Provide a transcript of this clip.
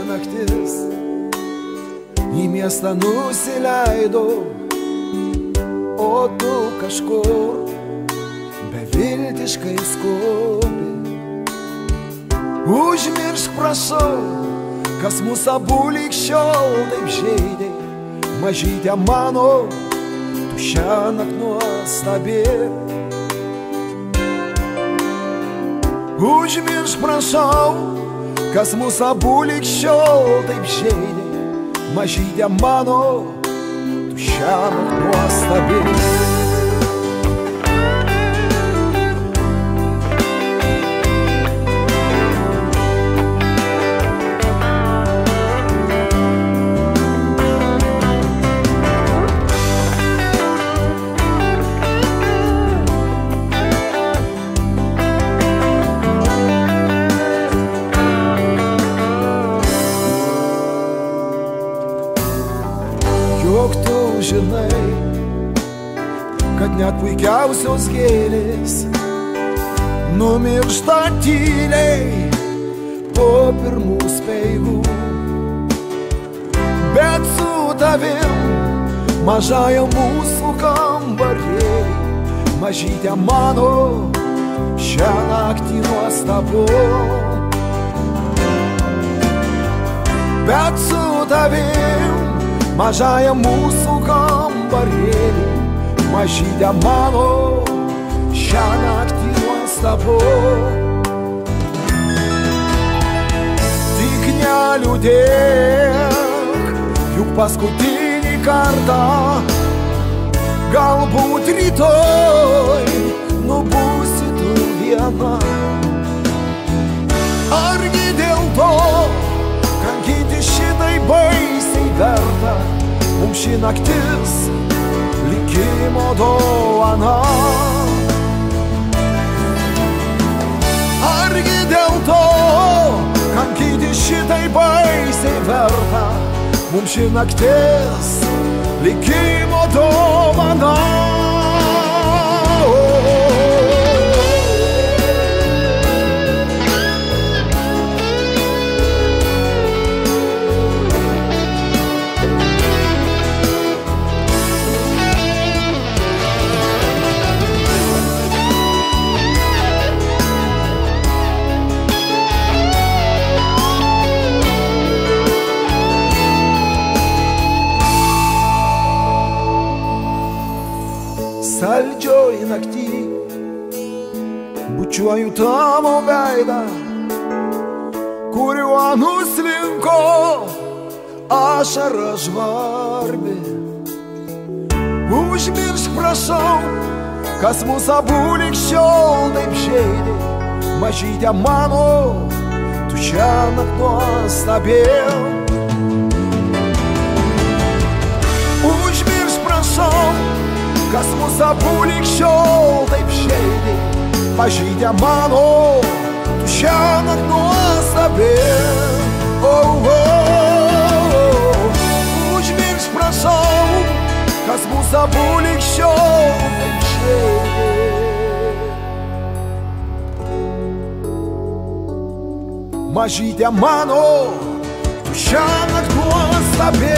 naktis, į miestą nusileido, o tu kažkur beviltiškai skubi. Užmiršk, prašau, kas mus abu lyg šiol taip žeidė. Mažytė mano, tu šiąnakt nuostabi. Užmiršk, prašau, kas mus abu lyg šiol taip žeidė. Mažytė mano, tu šiąnakt nuostabi. Juk tu žinai, kad net puikiausios gėlės numiršta tyliai po pirmų speigų. Bet su tavim, mažąja mūsų kambarėlį, mažytė mano, šią naktį nuostabu. Bet su tavim, mažąja mūsų kambarėlį, mažytė mano, šią naktį nuostabu. Tik neliūdėk, juk paskutinį kartą, galbūt rytoj nubusi tu viena. Argi dėl to kankinti šitai baisiai verta, mums ši naktis likimo dovana. Argi dėl to kankinti šitai baisiai verta, mums ši naktis likimo dovana. Saldžioj naktį bučiuoju tavo veidą, kuriuo nuslinko ašara žvarbi. Užmiršk, prašau, kas mus abu lyg šiol taip žeidė. Mažytė mano, tu šiąnakt nuostabi. Užmiršk, prašau, kas mus abu lyg šiol taip žeidė. Mažytė mano, tu šiąnakt nuostabi. Užmiršk, prašau, kas mus abu lyg šiol taip žeidė. Mažytė mano, tu šiąnakt nuostabi.